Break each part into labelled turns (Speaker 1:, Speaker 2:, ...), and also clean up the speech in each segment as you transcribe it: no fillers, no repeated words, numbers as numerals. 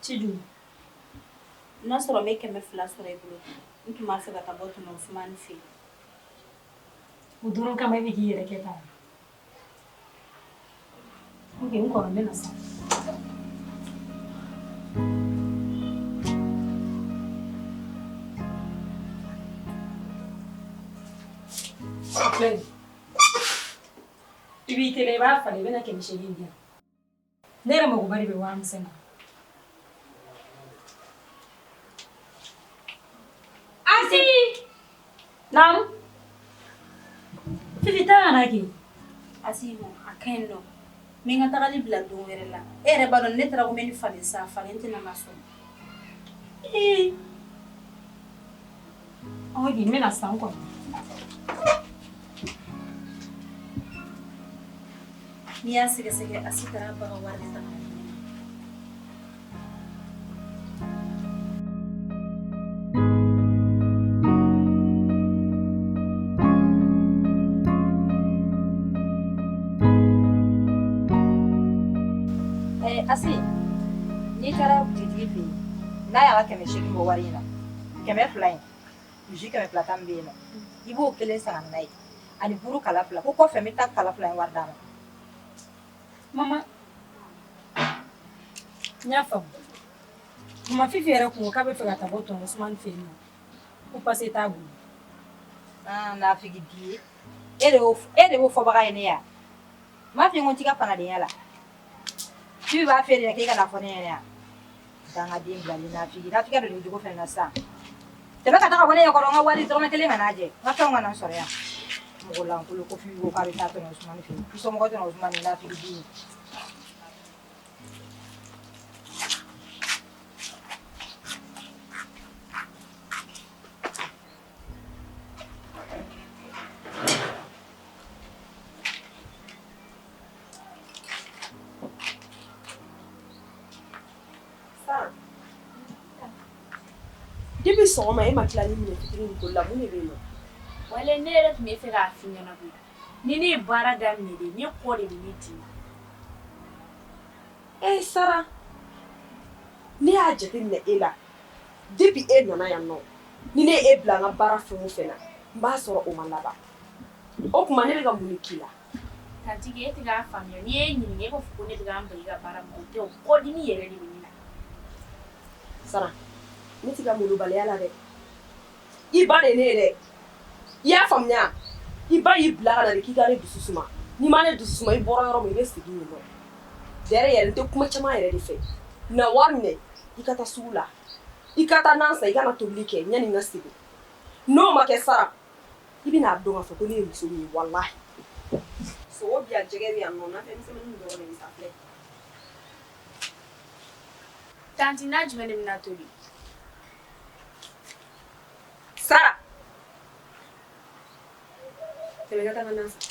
Speaker 1: Tiju.
Speaker 2: N'a sɔrɔ me kɛmɛ fila sɔrɔ I bolo n tun b'a fɛ ka taa bɔ tɔnɔ Usumani fɛ yen.
Speaker 1: O dɔrɔn kama I bɛ k'i yɛrɛ kɛ tan. Ok, n kɔrɔ n bɛna sa. Filɛ I b'i teliya I b'a falen I bɛna 800 di yan. Ne yɛrɛ magoba de bɛ 5000 na. Asi! Naamu? Fifi taa kana kɛ.
Speaker 2: Asi non a ka ɲi nɔ. N bɛ n ka tagali bila don wɛrɛ la. E yɛrɛ b'a dɔn ne taara ko n bɛ nin falen sa falen tɛna na sɔn.
Speaker 1: Ok, n bɛna sa n kɔrɔ.
Speaker 2: N'i y'a sɛgɛsɛgɛ Asi taara ba ka wari de ta ka na.
Speaker 3: Asi, n'i taara butigi fɛ yen n'a y'a ka 800 bɔ wari in na 200 in misi 200 ta min bɛ yen nɔ I b'o kelen san ka na n'a ye ani buru kala 2 ko kɔfɛ n bɛ taa kala 2 in wari d'a ma.
Speaker 1: Mama, n y'a faamu. Mama Fifi yɛrɛ kun ko k'a bɛ fɛ ka taa bɔ tɔnɔ Usumani fɛ yen nɔ. Ko passe t'a bolo.
Speaker 3: Nafigi di ye. E de b'o fɔbaga ye ne ya. M'a f'i ye n ko n t'i ka fanadenya la. Fifi b'a f'e de k'e ka na fɔ ne ɲɛna yan. Dangaden bilali nafigi dɔ de bɛ jogo fɛnɛ na sisan. Tɛmɛ ka taa ka bɔ ne ɲɛkɔrɔ n ka wari dɔrɔmɛ 1 ka n'a jɛ. N ka fɛnw ka na n sɔrɔ yan. Mɔgɔ lankolon ko Fifi ko k'a bɛ taa tɔnɔ Usumani fɛ yen. I somɔgɔ tɔnɔ Usumani nafigi di.
Speaker 4: Depuis sɔgɔma e ma tila ni minɛ fitinin ko la mun de bɛ yen nɔ?
Speaker 2: Wale ne yɛrɛ tun bɛ fɛ k'a f'i ɲɛna koyi. Ni ne ye baara daminɛ de ne kɔ de bɛ ne dimi.
Speaker 4: Sara, ne y'a jateminɛ e la depuis e nana yan nɔ ni ne ye e bila n ka baara fɛn o fɛn na n b'a sɔrɔ o ma laban. O tuma ne bɛ ka mun de k'i la?
Speaker 2: Tantigi e tɛ k'a faamuya n'i ye ɲininka e b'a fɔ ko ne bɛ k'an bali ka baara min kɛ o tɛ o kɔ dimi yɛrɛ de bɛ ne la.
Speaker 4: Sara, ne tɛ ka molobaliya la dɛ. I ba de ne ye dɛ. I y'a faamuya? I ba y'i bila ka na de k'i ka ne dusu suma. N'i ma ne dusu suma i bɔra yɔrɔ min i bɛ segin yen nɔ. D'ailleurs yɛrɛ n tɛ kuma caman yɛrɛ de fɛ. Na wari minɛ I ka taa sugu la. I ka taa nan san I ka na tobili kɛ yanni n ka segin. N'o ma kɛ Sara, I bɛna dɔn k'a fɔ ko ne ye muso min ye walahi. Sogo bi yan jɛgɛ bi yan nɔ nafɛnmisɛnnin dɔrɔn de bɛ sa filɛ.
Speaker 2: Tanti n'a jumɛn de bɛna tobi?
Speaker 4: Sara, tɛmɛ ka taa n ka nan san.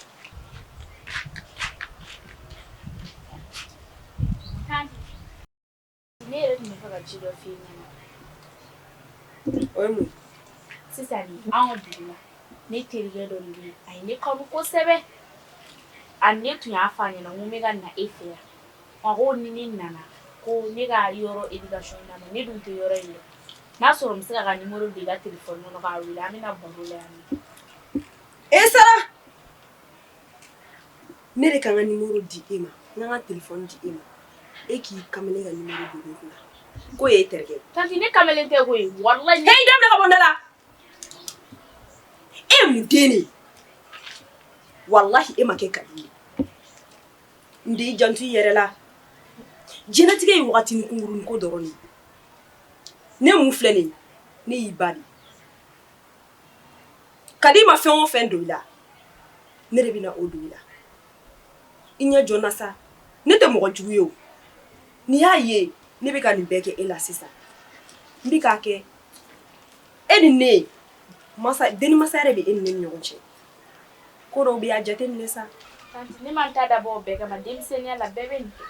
Speaker 2: Tanti, ne yɛrɛ tun bɛ fɛ ka ci dɔ f'i ɲɛna.
Speaker 4: O ye mun ye?
Speaker 2: Sisan de anw ka dugu la ne terikɛ dɔ de bɛ yen a ye ne kanu kosɛbɛ. Ani ne tun y'a f'a ɲɛna n ko n bɛ ka na e fɛ yan. A ko ni ne nana ko ne ka yɔrɔ éducation d'a ma ne dun tɛ yɔrɔ in dɔn. N'a sɔrɔ n bɛ se k'a ka numéro di i ka téléphone kɔnɔ k'a wele an bɛna baro la yan nɔ.
Speaker 4: Sara, ne de kan ka numéro di e ma n ka téléphone di e ma e k'i kamalen ka numéro di ne kunna ko ye e terikɛ.
Speaker 2: Tanti ne kamalen tɛ koyi walahi.
Speaker 4: Hey, dabila ka bɔ n da la. E ye mun den de ye? Walahi e ma kɛ kadi ye. N den i janto I yɛrɛ la. Diɲɛlatigɛ ye wagatini kunkurunin ko dɔrɔn de ye. Ne mun filɛ nin ye ne y'i ba de. Kadi ma fɛn o fɛn don I la ne de bɛna o don I la. I ɲɛ jɔ n na sa. Ne tɛ mɔgɔ jugu ye o. N'i y'a ye ne bɛ ka nin bɛɛ kɛ e la sisan n bɛ k'a kɛ e ni ne denimasa yɛrɛ bɛ e ni ne ni ɲɔgɔn cɛ. Ko dɔw bɛ yen a jateminɛ sa.
Speaker 2: Tanti ne ma n ta dabɔ o bɛɛ kama denmisɛnniya la bɛɛ bɛ nin kɛ.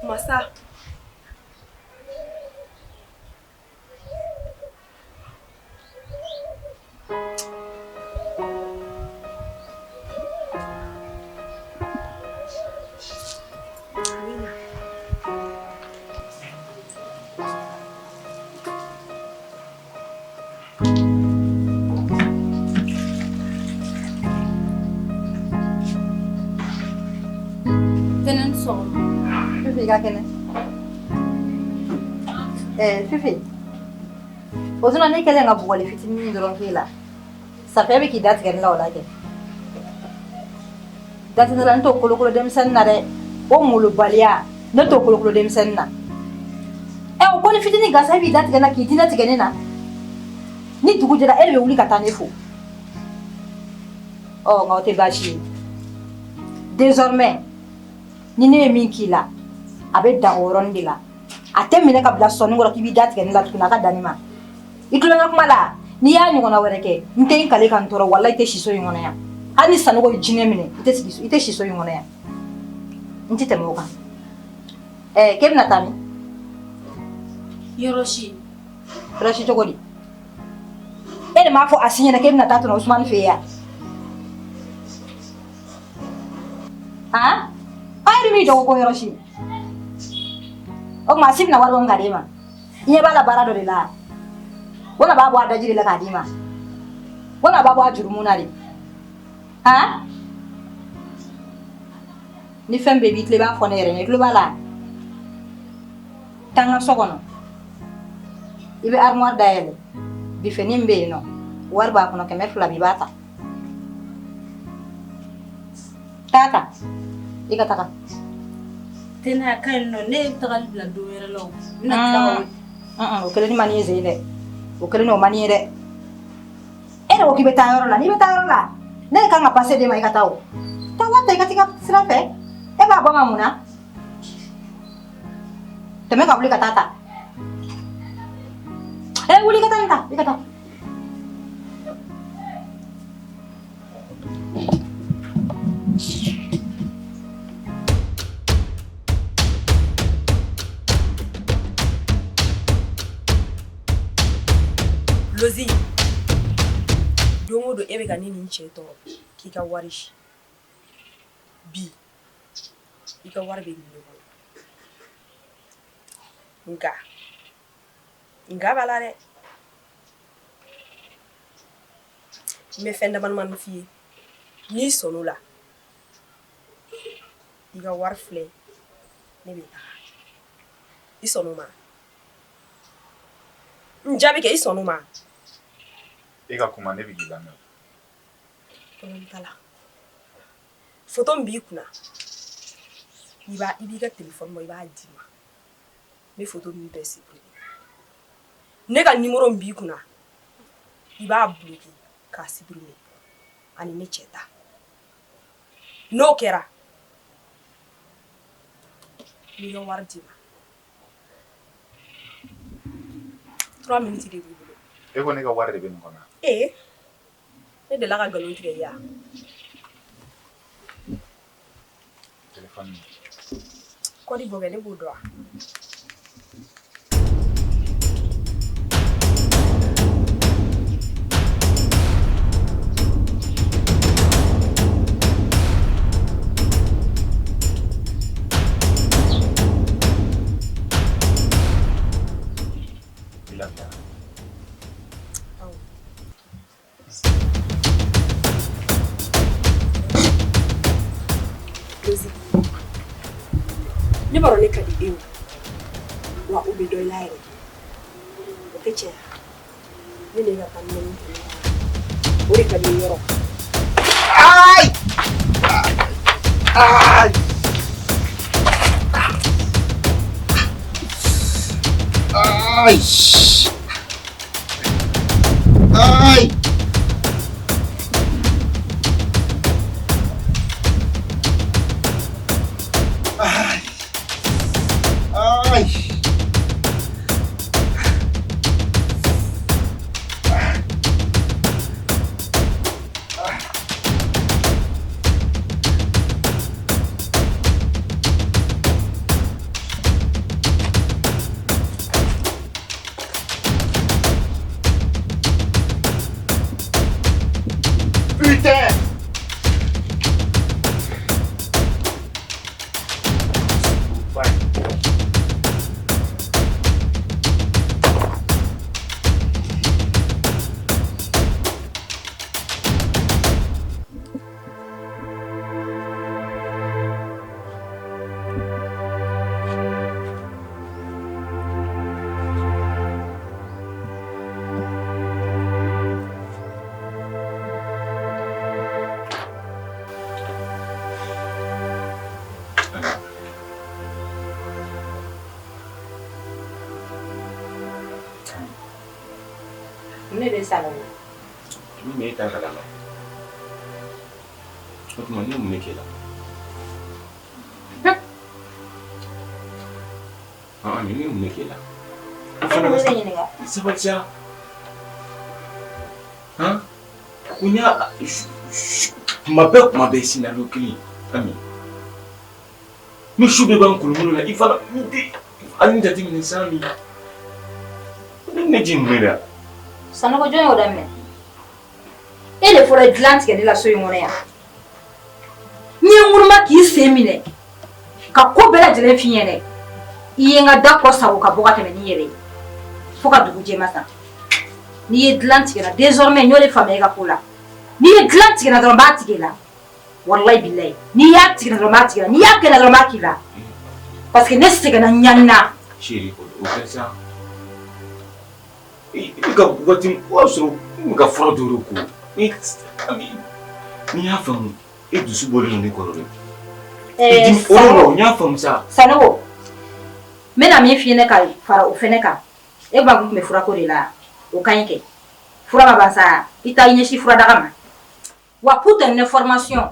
Speaker 4: Masa.
Speaker 3: Fifi ka kɛnɛ. Fifi. O zona ne kɛlen ka bugɔli fitinin min dɔrɔn k'e la. Safiya bɛ k'i datigɛ ne la o la kɛ. Datigɛ la ne t'o kolokolo denmisɛnnin na dɛ. O molobaliya ne t'o kolokolo denmisɛnnin na. O ko ni fitinin gasa b'i datigɛ na k'i dinɛ tigɛ ne na. Ni dugu jɛra e de bɛ wuli ka taa ne fo. Nka o tɛ baasi ye. Désormais ni ne ye min k'i la a bɛ dan o yɔrɔnin de la. A tɛ minɛ ka bila sɔnni kɔrɔ k'i b'i datigɛ ne la tuguni a ka dan ne ma. I tulo bɛ kuma la n'i y'a ɲɔgɔnna wɛrɛ kɛ n tɛ n kale ka n tɔɔrɔ walahi i tɛ siso in kɔnɔ yan. Hali ni Sanogo ye jinɛ minɛ i tɛ siso in kɔnɔ yan. N tɛ tɛmɛ o kan. K'e bɛna taa min?
Speaker 2: Yɔrɔ si.
Speaker 3: Yɔrɔ si cogo di? E de m'a fɔ Asi ɲɛna k'e bɛna taa tɔnɔ Usumani fɛ yen yan. A ye min jɔ ko yɔrɔ si. O tuma Asi bɛna wari bɔ min ka d'e ma. I ɲɛ b'a la baara dɔ de la. Wala b'a bɔ a daji de la k'a d'i ma. Wala b'a bɔ a jurumun na de. Ni fɛn bɛɛ b'i tile i b'a fɔ ne yɛrɛ ɲɛ i tulo b'a la. Taa n ka so kɔnɔ. I bɛ armoire dayɛlɛ. Bifeni min bɛ yen nɔ wari b'a kɔnɔ 200 b'i b'a ta. Taa ta. I ka taga.
Speaker 2: Tɛnɛ a ka ɲi nɔ ne tagali bila don wɛrɛ la o. N bɛna tila ka
Speaker 3: o kɛlen ni mani ye zen dɛ. O kɛlen n'o mani ye dɛ. E de ko k'i bɛ taa yɔrɔ la n'i bɛ taa yɔrɔ la ne de kan ka passe d'e ma i ka taa o. Taa wari ta i ka t'i ka sira fɛ. E b'a bɔ n ka mun na? Tɛmɛ ka wuli ka taa ta. Wuli ka taa nin ta i ka taa.
Speaker 4: Lozi don o don e bɛ ka ne ni n cɛ tɔɔrɔ k'i ka wari bi i ka wari bɛ nin kɔnɔ nka b'a la dɛ n bɛ fɛn damadamanin f'i ye n'i sɔnn'o la i ka wari filɛ ne bɛ taga i sɔnn'o ma n jaabi kɛ i sɔnn'o ma.
Speaker 5: E ka kuma ne bɛ k'i lamɛn.
Speaker 4: Problème t'a la. Photo min b'i kunna i b'i ka téléphone bɔ i b'a di ma n bɛ photo min bɛɛ supprimer. Ne ka numéro min b'i kunna i b'a bloquer k'a supprimer ani ne cɛ ta. N'o kɛra n b'i ka wari di ma. 3 minutes de b'i bolo.
Speaker 5: E ko ne ka wari de bɛ nin kɔnɔ.
Speaker 4: Ne delila ka nkalon tigɛ i ya.
Speaker 5: Téléphone.
Speaker 4: Kɔdi bɔ kɛ ne b'o dɔn. Ne b'a dɔn ne ka di e ye wa o bɛ dɔ i la yɛrɛ o tɛ tiɲɛ ne de ka taa minɛn o de ka di yɔrɔ.
Speaker 5: Ai!
Speaker 3: Ne bɛ sa la o.
Speaker 6: Min bɛ taa kalan na. O tuma ne mun ne kɛ la? Ne mun ne kɛ la?
Speaker 3: E bɛ ne ɲininka.
Speaker 6: Sabali sa. Kunya kuma bɛɛ scénario kelen Ami. Ni su bɛ ban kulukulu la i fana ani jateminɛ san min. Ne ji mun da?
Speaker 3: Sanogo jɔn y'o daminɛ. E de fɔra dilan tigɛ ne la so in kɔnɔ yan. N'i ye ŋuruma k'i sen minɛ ka ko bɛɛ lajɛlen f'i ɲɛna i ye n ka da kɔ sago ka bɔ ka tɛmɛ n'i yɛrɛ ye fo ka dugu jɛma sa. N'i ye dilan tigɛra désormais n y'o de faamuya i ka ko la. N'i ye dilan tigɛra dɔrɔn n b'a tigɛ la. Wallahi billahi n'i y'a tigɛra dɔrɔn n b'a tigɛ la. N'i y'a kɛra dɔrɔn n b'a k'i la. Parce que ne sɛgɛnna ɲani na.
Speaker 6: Chérie, o kɛ sa. I ka waati o y'a sɔrɔ n bɛ ka fura dɔ de ko. N'i y'a faamu e dusu bɔlen don ne kɔrɔ dɛ. O n y'a faamu sa.
Speaker 3: Sanogo n bɛna min f'i ye ne ka fara o fɛnɛ kan. E b'a kun bɛ furako de la o ka ɲi kɛ. Fura ma ban sa i t'a ɲɛsin furadaga ma. Wa pour ton information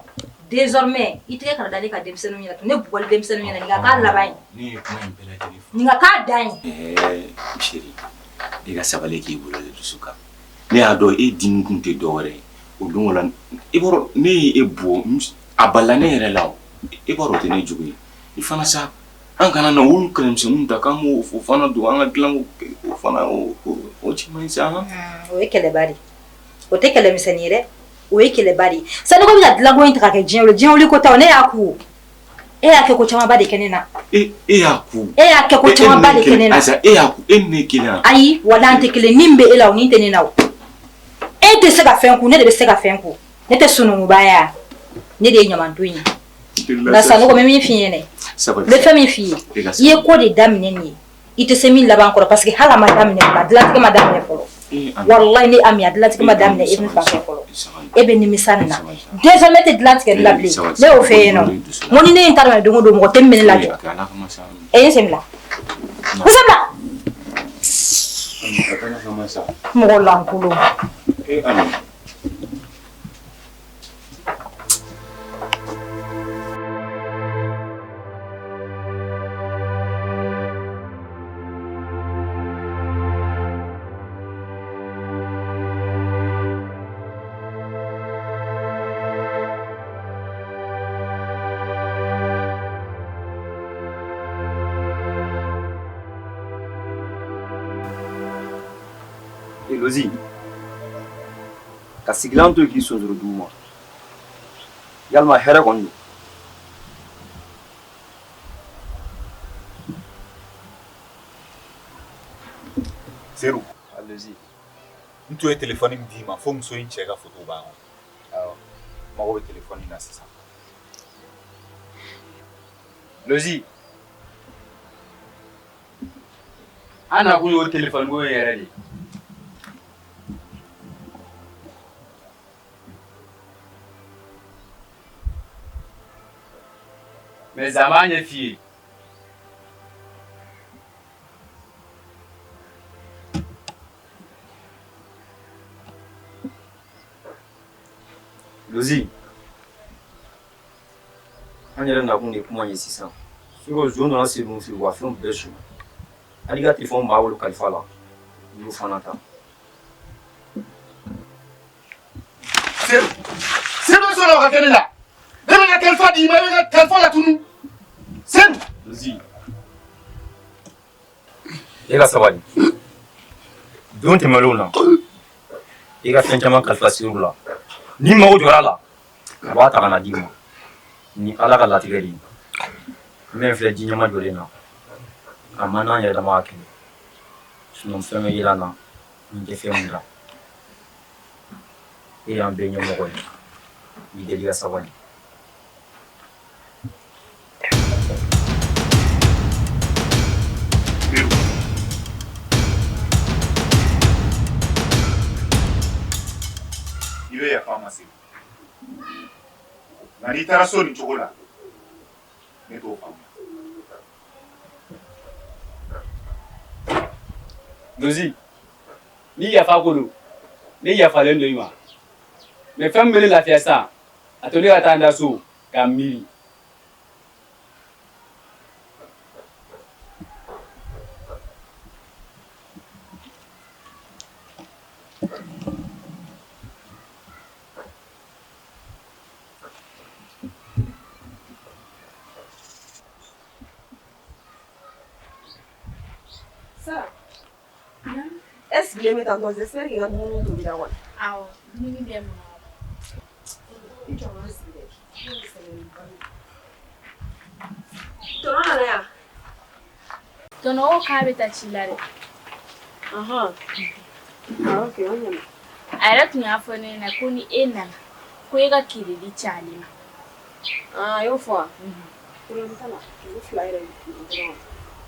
Speaker 3: désormais i tɛgɛ kana da ne ka denmisɛnninw ɲɛna ne bugɔli denmisɛnninw ɲɛna nin ka k'a laban ye.
Speaker 6: Ne ye kuma in bɛɛ lajɛlen fɔ.
Speaker 3: Nin ka k'a dan ye.
Speaker 6: Chérie i ka sabali k'i bolo de dusu kan. Ne y'a dɔn e dimi kun tɛ dɔwɛrɛ ye o don la i b'a ne ye e bɔ a balila ne yɛrɛ la i b'a dɔn o tɛ ne jugu ye i fana sa an kana na olu kɛlɛmisɛnninw ta k'an b'o fana don an ka dilan o fana o cɛ man ɲi sa.
Speaker 3: O ye kɛlɛba de o tɛ kɛlɛmisɛnnin ye dɛ o ye kɛlɛba de Sanogo bɛ ka dilanko in ta ka kɛ diɲɛ wuli ko taw ne y'a ku e y'a kɛ ko camanba de kɛ ne na.
Speaker 6: E y'a ku.
Speaker 3: E y'a kɛ ko camanba de kɛ ne na.
Speaker 6: Ayiwa e y'a ku e ni ne kelen.
Speaker 3: Ayi wala an tɛ kelen min bɛ e la o ni tɛ ne na o. E tɛ se ka fɛn ku ne de bɛ se ka fɛn ku ne tɛ sununguba ya ne de ye ɲamanton ye. Nka Sanogo bɛ min f'i ɲɛna n bɛ fɛn min f'i ye i ye ko de daminɛ nin ye i tɛ se min laban kɔrɔ parce que hali a ma daminɛ a dilantigɛ ma daminɛ fɔlɔ. Wallahi ne Ami a dilantigɛ ma daminɛ e min fan fɛ fɔlɔ e bɛ nimisa nin na désormais tɛ dilantigɛ la bilen ne y'o fɛ yen nɔ n ko ni ne ye n ta dɔn don o don mɔgɔ tɛ min bɛ ne lajɔ e ye sen bila muso bila mɔgɔ lankolon.
Speaker 7: Lozi, ka sigilan to k'i sonsoro dugu ma yalima hɛrɛ kɔni don.
Speaker 5: Seru,
Speaker 7: Lozi,
Speaker 5: n tun ye telefɔni min d'i ma fo muso in cɛ ka photo b'a kɔnɔ. Awɔ, mago bɛ telefɔni na sisan.
Speaker 7: Lozi, an nakun y'o telefɔni ko ye yɛrɛ de. Mais ça m'a rien fait. Lozi, an yɛrɛ nakun de kuma ye sisan. Sɔrɔ zon nana se mun fɛ wa fɛnw bɛɛ su. Hali ka telefɔni b'a bolo kalifa la. N y'o fana ta.
Speaker 8: Seru bɛ sɔrɔ o ka kɛ ne la. Ne bɛ ka kalifa d'i ma i bɛ ka kalifa latunu. Seru.
Speaker 7: Lozi, e ka sabali. Don tɛmɛnlenw na i ka fɛn caman kalifa Seru la. Ni mago jɔra a la a b'a ta ka na d'i ma. Ni Ala ka latigɛ de ye. Min filɛ ji ɲɛma jɔlen na a man n'an yɛrɛ dama ka kɛlɛ. Sinon fɛn bɛ yɛlɛ an na nin tɛ fɛn min la. E y'an bɛɛ ɲɛmɔgɔ ye. I deli ka sabali.
Speaker 5: I bɛ yafa n ma Seru. Nka n'i taara so nin cogo la ne t'o faamuya.
Speaker 7: Lozi, ni yafa ko don ne yafalen do i ma mais fɛn min bɛ ne lafiya sisan a to ne ka taa n da so k'a miiri.
Speaker 4: Est-ce que les tantôt j'espère qu'il y a un monde tout bien.
Speaker 2: Ah, nous nous bien. Tono o kabe ta chilare.
Speaker 4: Aha. Ah, okay, on y a.
Speaker 2: Ayra tunya fone na kuni ena. Ko ega kiridi chali.
Speaker 4: Ah, eu fo. Por onde tá lá? Eu flyer aí.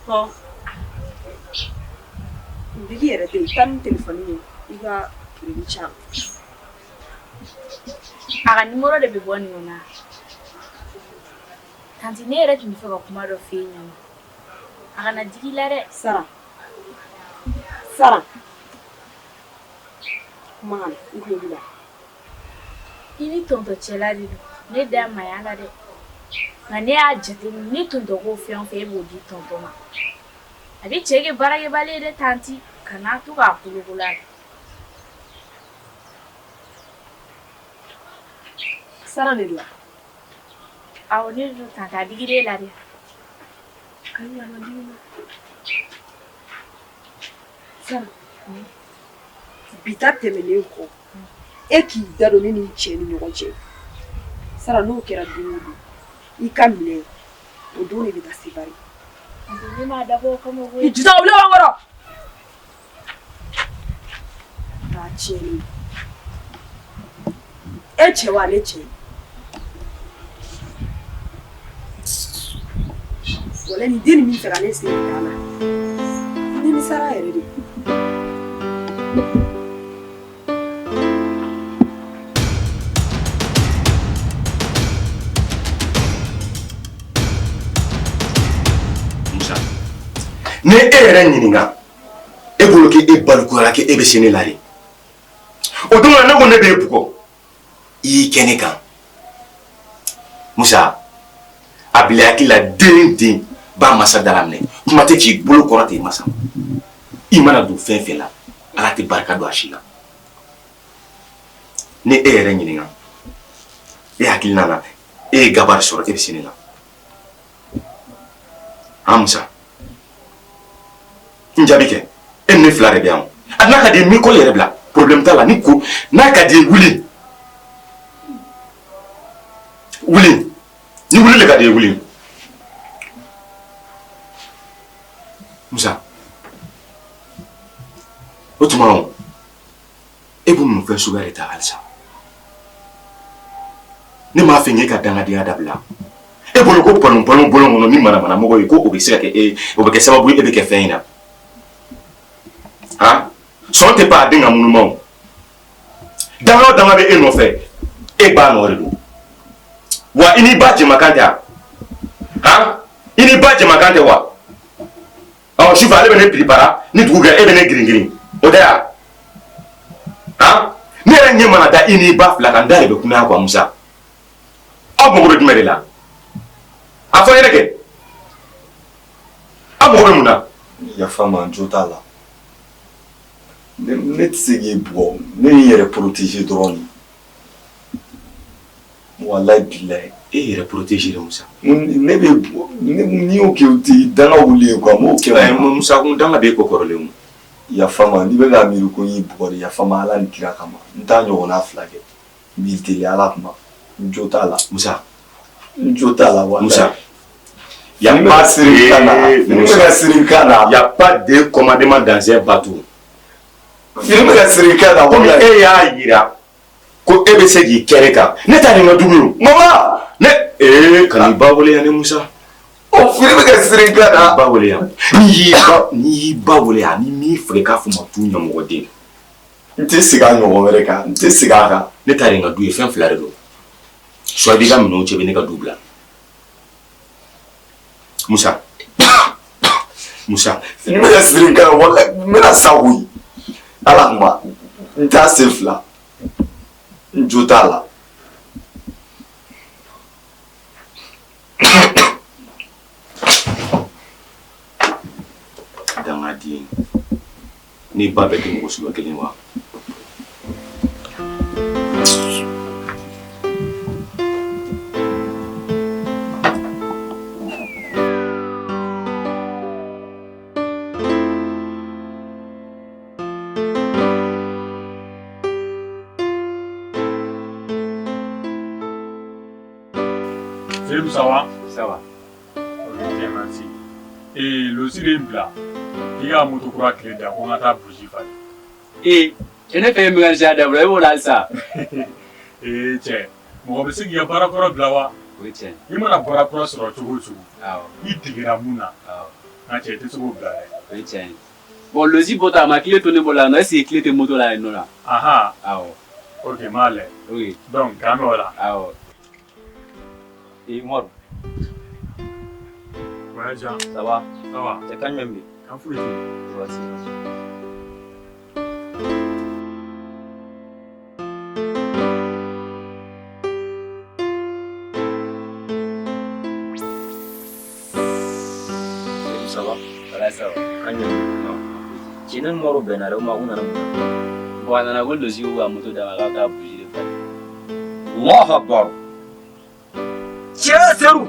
Speaker 4: Ho. Bigi era te tan telefoni iga kiridi chali.
Speaker 2: Aga numero de biboni ona. Kanti ne era tumi fega kuma do finya. Aga na digilare
Speaker 4: Sara. Sara. Man, ngila.
Speaker 2: Ini tonto chelari ne da mayala de. Na ne a jete ni tonto go fion fe bodi tonto ma. Abi chege barage bale de tanti kana tu ga kulugula.
Speaker 4: Sara ne la.
Speaker 2: Awo ne do tanta digire la de.
Speaker 4: Kanya mandina. Sara. Bita temele ko. Eki daro ni ni cheni nyoje. Sara no kera dudu. Ikamile. Odone bita sibari.
Speaker 2: Ndi ma dabo kama go.
Speaker 4: Ijuta ule wangoro. Na cheni. Eche wa leche. Wala ni deni mi fera nesi kana. Ni mi Sara eredi.
Speaker 6: Musa ne yɛrɛ ɲininka e bolo k'e balukuyara k'e bɛ se ne la de o don na ne ko ne b'e bugɔ i y'i kɛ ne kan Musa a bila hakili la den b'a masa dala minɛ kuma tɛ k'i bolo kɔrɔ ten masa i mana don fɛn fɛn la Ala tɛ barika don a si la ne e yɛrɛ ɲininka e hakilina na e ye gabari sɔrɔ e bɛ se ne la Musa n jaabi kɛ e ni ne fila de bɛ yan a n'a ka di ye mi kɔli yɛrɛ bila problème t'a la ni ko n'a ka di ye wuli ni wuli le ka di ye wuli Musa o tuma e bɛ mun fɛn suguya de ta halisa ne m'a fɛ n ye ka dangadenya dabila e bolo ko bɔlɔn kɔnɔ ni manamana mɔgɔ ye ko o bɛ se ka kɛ o bɛ kɛ sababu ye e bɛ kɛ fɛn in na sɔn tɛ ban a den ka munuma o danga o danga bɛ e nɔfɛ e b'a nɔ de don wa i n'i ba jɛmakan tɛ i n'i ba jɛmakan tɛ wa sufɛ ale bɛ ne piripara ni dugu kɛra e bɛ ne girin o tɛ ya ne yɛrɛ ɲɛ mana da i n'i ba fila kan n da de bɛ kunaya quoi Musa aw mago bɛ jumɛn de la a fɔ yɛrɛ kɛ aw mago bɛ mun na
Speaker 9: yafa ma jo t'a la ne tɛ se k'i bugɔ ne y'i yɛrɛ protéger dɔrɔn de walayi bilayi
Speaker 6: e yɛrɛ protéger Musa
Speaker 9: ne bɛ n'i y'o kɛ o tɛ danga wuli ye quoi m'o kɛ
Speaker 6: Musa kun danga b'e kɔ kɔrɔlen o
Speaker 9: yafa ma n'i bɛ k'a miiri ko n y'i bugɔ de yafa ma Ala ni kira kama n t'a ɲɔgɔnna fila kɛ n b'i deli Ala kuma n jo t'a la
Speaker 6: Musa
Speaker 9: n jo t'a la walayi
Speaker 6: Musa
Speaker 9: y a
Speaker 6: pas de commandement dans un bateau
Speaker 9: comme
Speaker 6: e y'a yira ko e bɛ se k'i kɛrɛ kan ne t'a nin ka dugu ye
Speaker 9: mama
Speaker 6: ne kana i ba wele yan ne Musa
Speaker 9: fini bɛ kɛ siri kan na
Speaker 6: ba wele yan n'i y'i ba wele yan ni m'i fɛ k'a fɔ ma tu ɲɛmɔgɔ den
Speaker 9: n tɛ segin a ɲɔgɔn wɛrɛ kan n tɛ segin a kan
Speaker 6: ne t'a nin ka du ye fɛn fila de don soit i b'i ka minɛnw cɛ i bɛ ne ka du bila Musa
Speaker 9: fini bɛ kɛ siri kan walayi n bɛna sa koyi Ala kuma Nta sefla. Njutala.
Speaker 6: Dangadi. Ni baba ke mo suba ke wa.
Speaker 10: Ça va?
Speaker 7: Ça va.
Speaker 10: Ok, merci. Et le Sirembla, il y a un motocross qui est là, on a ta bougie.
Speaker 7: Et je ne fais même pas de vrai, ça.
Speaker 10: Et tiens, mon monsieur qui a pas rapport à Blawa.
Speaker 7: Oui, tiens.
Speaker 10: Il m'a pas rapport sur le Togo.
Speaker 7: Il
Speaker 10: dit à Mouna. Ah, tiens, tu es sur le Blawa.
Speaker 7: Oui, tiens. Bon, le zibota ma clé tourne pour la noix, c'est clé de moto là, non là.
Speaker 10: Ah
Speaker 7: ah.
Speaker 10: Ok, mal.
Speaker 7: Oui.
Speaker 10: Donc, quand là.
Speaker 7: Ah. Et moi.
Speaker 10: Ouais, Jean.
Speaker 7: Ça va?
Speaker 10: Ça va.
Speaker 7: C'est quand même bien.
Speaker 10: Quand faut-il?
Speaker 7: Voici. Ça va? Voilà, ça va. Quand même. Non. Tu n'es pas au Bénin, ou ma bon, on a le zio à moto dans la bougie de Paris. Allah Akbar. Tiens, c'est où?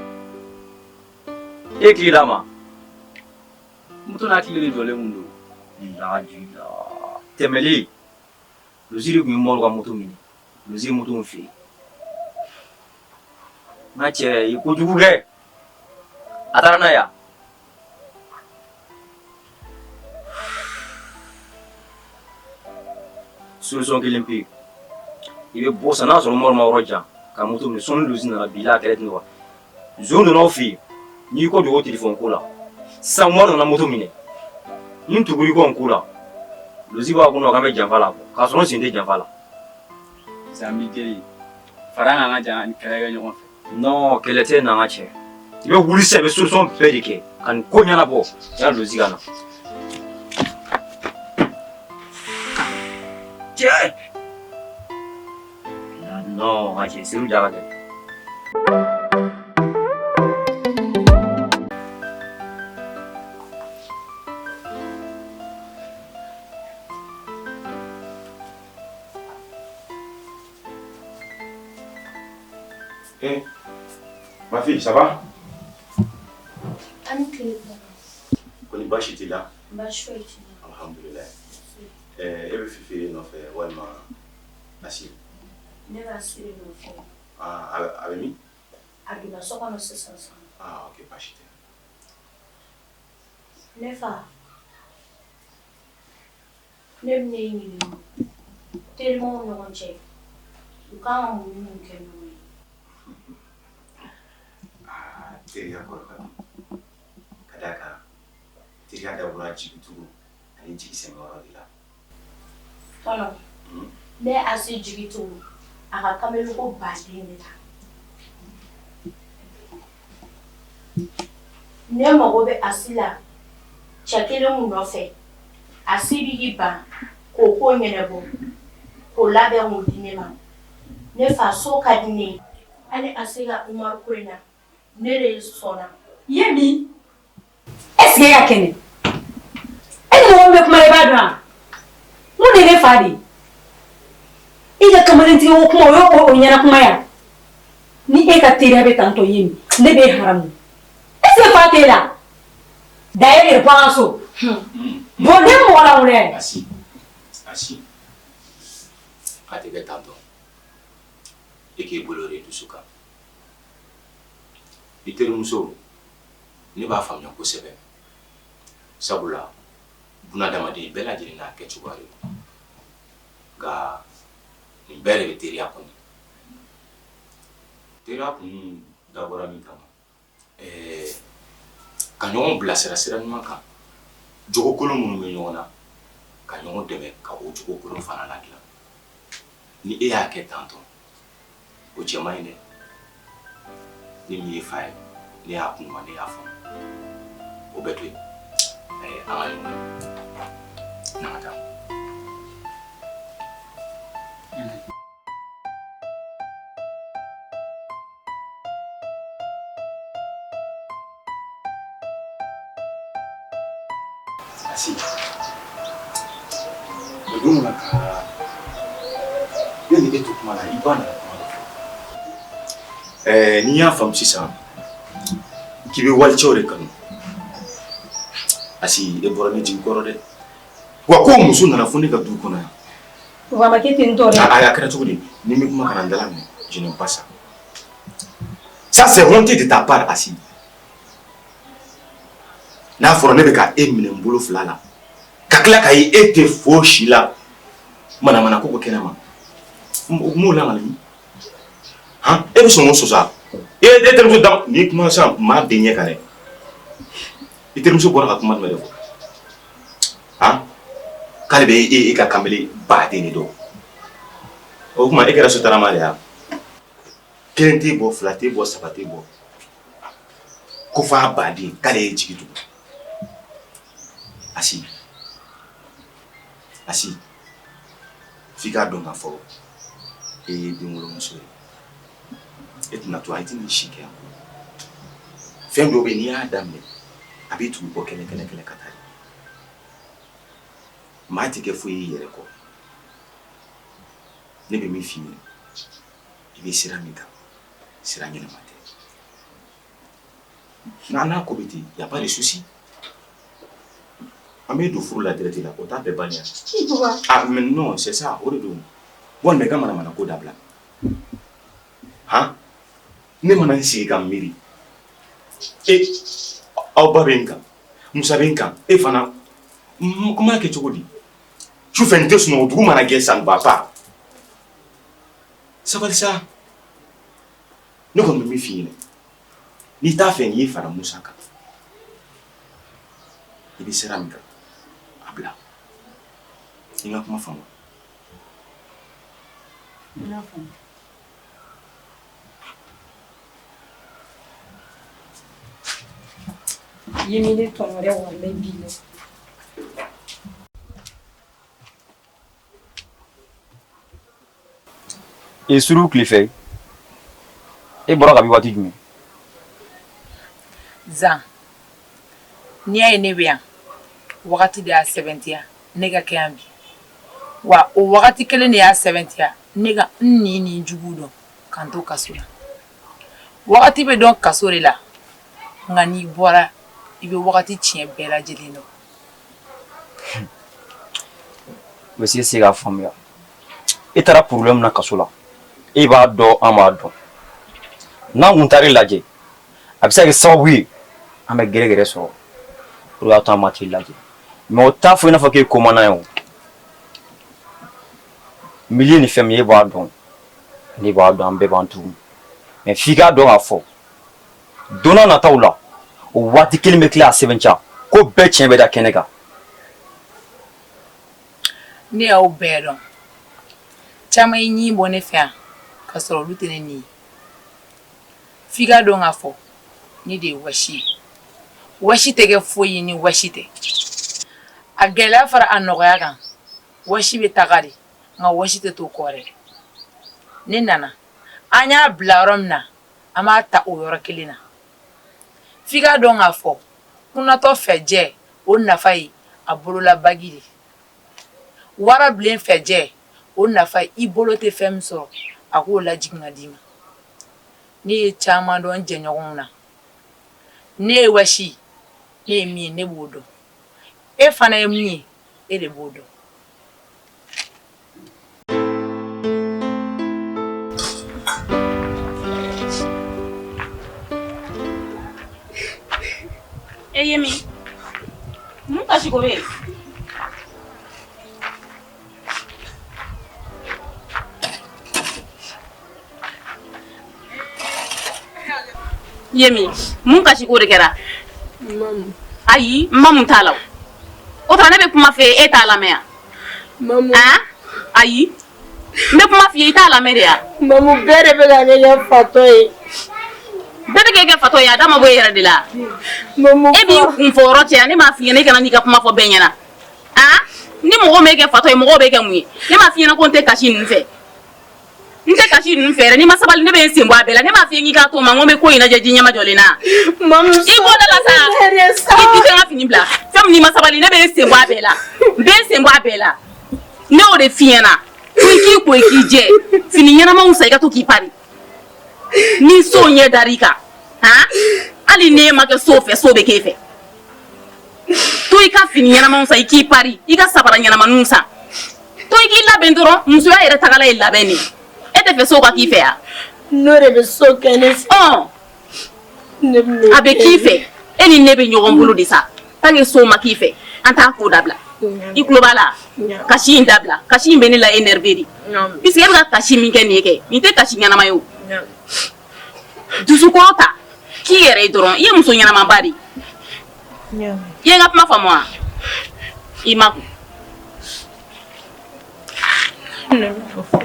Speaker 7: Et qui là, ma? Moto n'a qu'il est dans le monde. La du la. Temeli. Le zio qui mort à moto mini. Le zio moto me fait. Ma tiens, il faut du bouger. Atarnaya. Solution kelen pe I be bo sana so mor ma roja ka moto mi son luzi na bila kret no zone no fi ni ko do telephone ko la sa mor na moto mi ne ni tuguri ko ko la luzi ba ko no ka be janfa la ka so sin de janfa la zambi keli faranga nga jana ni kaya ga nyon no kele te na nga che I be wuli se be solution pe de ke kan ko nyana bo ya luzi kana non, c'est où j'avais.
Speaker 6: Eh, ma fille, ça va? Koni bashi ti la?
Speaker 2: Bashi ti la.
Speaker 6: Alhamdulillah. Ebe fifi no fe walma asi.
Speaker 2: Ne va assurer le fond.
Speaker 6: Ah, avec mi?
Speaker 2: Avec la somme de 600.
Speaker 6: Ah, ok, bashi ti.
Speaker 2: Ne fa. Ne ni tellement no onche. Du ka mo ni nke no.
Speaker 6: Ah, teri akoro ka. Kadaka. Teri ada wura jibitu. Ani jigi se moro dila.
Speaker 2: Tono. Ne asi jigitu. Aka kamelu ko bade ne la. Ne mo be asila. Chakele mu no fe. Asibi giba ko ko nyene bo. Ko labe mu dinema. Ne fa so kadine. Ani asiga Umar Koina. Ne re sona.
Speaker 1: Yemi. Est-ce qu'il y a quelqu'un? Est-ce que vous me parlez pas de moi? Vous n'êtes pas dit. Il y a comme un petit peu de il y a un peu ni est à tirer avec tanto Yemi. Ne be haram. Est-ce que vous êtes là? D'ailleurs, pense. Bon, ne moi là où est.
Speaker 6: Asi. Asi. Atebe tanto. Eke bolore du suka. Iteru muso. Ne b'a faamuya kosɛbɛ sabula bunadamaden bɛɛ lajɛlen n'a kɛcogoya de don nka nin bɛɛ de bɛ teriya kɔnɔ teriya kun dabɔra min kama ka ɲɔgɔn bilasira sira ɲuman kan jogo kolon minnu bɛ ɲɔgɔn na ka ɲɔgɔn dɛmɛ ka o jogo kolon fana ladilan ni e y'a kɛ tantɔ o cɛ man ɲi dɛ ni min ye fa ye ne y'a kunma ne y'a faamu o bɛ to yen an ka ɲɔgɔn na ka taa Asi. Dum la ka. Yeni etu kuma na ibana. Ni ya fam sisan. Ki be wal chore kan. Asi e bora ni jinkoro de. Wa ko musu na fundi ka du kona.
Speaker 1: Wa makiti ntore.
Speaker 6: Aya kana tukudi. Ni mi kuma kana ndala ni. Je n'aime pas ça. Ça c'est honte de ta part, Asi. N'a fɔra ne bɛ ka e minɛ n bolo fila la ka tila ka ye e tɛ foyi si la manamana ko kɛnɛ ma m'o langali han e bɛ sɔn k'o sɔsɔ e terimuso da n'i kuma sisan maa den ɲɛ kan dɛ i terimuso bɔra ka kuma jumɛn de fɔ han k'ale bɛ e ka kamalen baden de dɔn o kuma e kɛra sotarama de ya kelen t'e bɔ fila t'e bɔ saba t'e bɔ ko f'a baden k'ale ye jigi tugun. Asi. Asi. Fika dɔn k'a fɔ e ye denwolomuso ye. E tɛna to a ye tɛna si kɛ yan. Fɛn dɔw bɛ yen n'i y'a daminɛ a b'i tugu bɔ kɛlɛ ka taa. Maa tɛ kɛ foyi y'i yɛrɛ kɔ. Ne bɛ min f'i ɲɛna i bɛ sira min kan sira ɲɛnama tɛ. N'a ko bɛ ten y a pas de souci. On met du furu la direct là, on t'a fait bannir. Ah, mais non, c'est ça, au redon. Bon, mais comment on a quoi d'abla? Hein? Ne m'en a si miri. Et, au babenka, Moussabenka, et Fana, comment est-ce que tu dis? Tu fais un test sur notre room à la guerre, ça ne va pas. Ça va ça? Nous, comme mes filles, ni t'a fait ni Fana Moussaka. Il est céramique. Abla. Il a comment faire?
Speaker 1: Yemile tonore wale bile.
Speaker 7: Et suru klife. E bora ka bi wati jumi.
Speaker 3: Zan. Ni ay ne biya. Wakati de ya 70 ne ga kyan bi. Wa o wakati kele ne ya 70 ne ga ni jugu don kan to kaso la. Wakati be don kaso la. Nga ni bora ibe wakati tien bela jelino.
Speaker 7: Monsieur Sega famia. E tara problème na kaso la. E ba do amado. Na nguntari laje. Abisa ke sawi ame gere so. Pour automatiquement laje. Mais autant faut une fois que comment na yo. Milliers ni famille ba don. Ni ba don be bantu. Mais figa do afo. Dona na taula. O wati kilime kla 7 ko be chen be da kenega.
Speaker 3: Ni o bedo. Chama yin bone fa. Ka so lutene ni. Figa do afo. Ni de washi. Washi tege foyi ni washi te. A gɛlɛya fara a nɔgɔya kan wasi bɛ taga de nka wasi tɛ to kɔ dɛ ne nana an y'a bila yɔrɔ min na an b'a ta o yɔrɔ kelen na f'i k'a dɔn k'a fɔ kunnatɔ fɛ jɛ o nafa ye a bolola bagi de wara bilen fɛ jɛ o nafa ye i bolo tɛ fɛn min sɔrɔ a k'o lajigin ka d'i ma ne ye caman dɔn jɛɲɔgɔnw na ne ye wasi ne ye min ye ne b'o dɔn. E fana ye min ye e de b'o dɔn.
Speaker 2: E Yemi, mun kasi ko be? Yemi, mun kasi ko de kɛra?
Speaker 4: Mamu.
Speaker 2: Ayi, mamu t'a la. O tara ne bɛ kuma fɛ e t'a lamɛn yan.
Speaker 4: Mamu.
Speaker 2: Ayi. N bɛ kuma f'i ye i t'a lamɛn de yan.
Speaker 4: Mamu bɛɛ de bɛ ka ne kɛ fatɔ ye.
Speaker 2: Bɛɛ bɛ k'e kɛ fatɔ ye a da ma bɔ e yɛrɛ de la.
Speaker 4: Mamu.
Speaker 2: E b'i kun fɔ yɔrɔ cɛ ne m'a f'i ɲɛna i kana n'i ka kuma fɔ bɛɛ ɲɛna. Ni mɔgɔ m'e kɛ fatɔ ye mɔgɔw bɛ kɛ mun ye? Ne m'a f'i ɲɛna ko n tɛ kasi nin fɛ.
Speaker 11: nte kasi nun fere ni masabali ne be nsembo abela ne ma fi ngi ka to ma ngome ko ina jeji nyama jolena
Speaker 4: Mam
Speaker 11: ibo da la sa iti nga fini bla fam ni masabali ne be nsembo abela be nsembo abela ne o de fiena ko ki je fini nyana ma usa to ki pari ni so nye darika ha ali ne ma ke so fe so be kefe to ika fini nyana ma usa ki pari ika sabara nyana manusa to iki la bendoro muso ya ere tagala illa beni ete fe so ka kife ya
Speaker 4: no re be so kenes
Speaker 11: abe kife eni nebe nyogon bulu disa tangi so ma kife anta ko dabla iklobala kashi indabla kashi mbeni la enerveri puisque eba kashi minke nieke nite kashi nyana mayo dusu kota ki ere doron ye muso nyana mabari ye ngap ma famwa imaku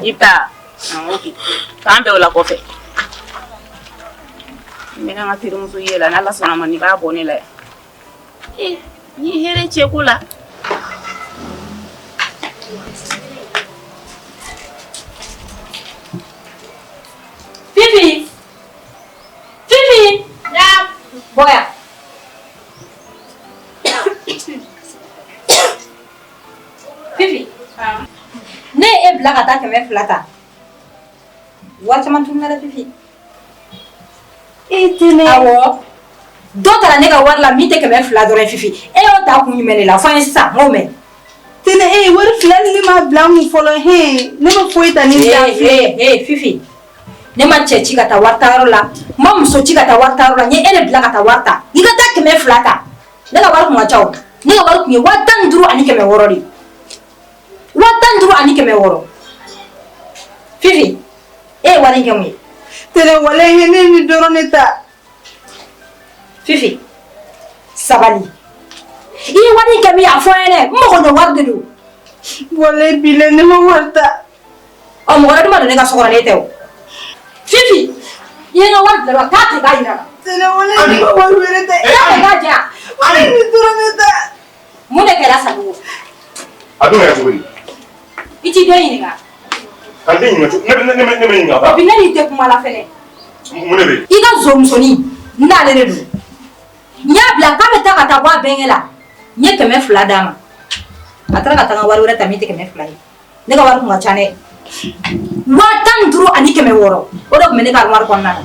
Speaker 11: ita okay kambe ola kofe mina ngatiru muso yela na la sona mani ba bonela ni here chekula
Speaker 3: Fifi! Fifi!
Speaker 2: Ya.
Speaker 3: Boya. Fifi. Ne e bila ka taa kɛmɛ fila ta. Wari caman tununa dɛ Fifi. Awɔ. Dɔ taara ne ka wari la min tɛ kɛmɛ fila dɔrɔn Fifi. E y'o ta kun jumɛn de la? Fɔ an ye sisan, n k'o mɛn.
Speaker 1: Tene wari fila ni ne ma bila mun fɔlɔ ne ma foyi ta ni da
Speaker 3: Fifi. Ne ma cɛ ci ka taa wari ta yɔrɔ la. N ma muso ci ka taa wari ta yɔrɔ la. N ye e de bila ka taa wari ta. I ka taa kɛmɛ fila ta. Ne ka wari kun ka ca o. Ne ka wari kun ye 15 ani 600 de. 15 ani 600. Fifi. E ye wari in kɛ mun ye?
Speaker 1: Tene wale ne ni dɔrɔn ne ta.
Speaker 3: Fifi. Sabali. I ye wari in kɛ min ye a fɔ n ye dɛ. N mago ɲɛ wari de don.
Speaker 1: Wale bile ne ma wari ta.
Speaker 3: Ɔ mɔgɔ wɛrɛ dun ma don ne ka so kɔnɔ ne tɛ o. Fifi. I ye n ka wari bila la. K'a tɛ k'a yira la.
Speaker 1: Tene wale ne ma wari wɛrɛ tɛ.
Speaker 3: K'a tɛ k'a diya.
Speaker 1: Wale ni dɔrɔn ne ta.
Speaker 3: Mun de kɛra Sago?
Speaker 8: A dun kɛra cogo di?
Speaker 3: I t'i den ɲininka.
Speaker 8: Ka den ɲininka ne ma ɲininka ba.
Speaker 3: Bi ne n'i tɛ kuma la fɛnɛ.
Speaker 8: Mun de bɛ yen?
Speaker 3: I ka zomusonin n t'ale de don. N y'a bila k'a bɛ taa ka taa bɔ a bɛnkɛ la. N ye 200 d'a ma. A taara ka taa n ka wari wɛrɛ ta min tɛ 200 ye. Ne ka wari kun ka ca dɛ. 15 ani 600. O de tun bɛ ne ka wari kɔnɔna na.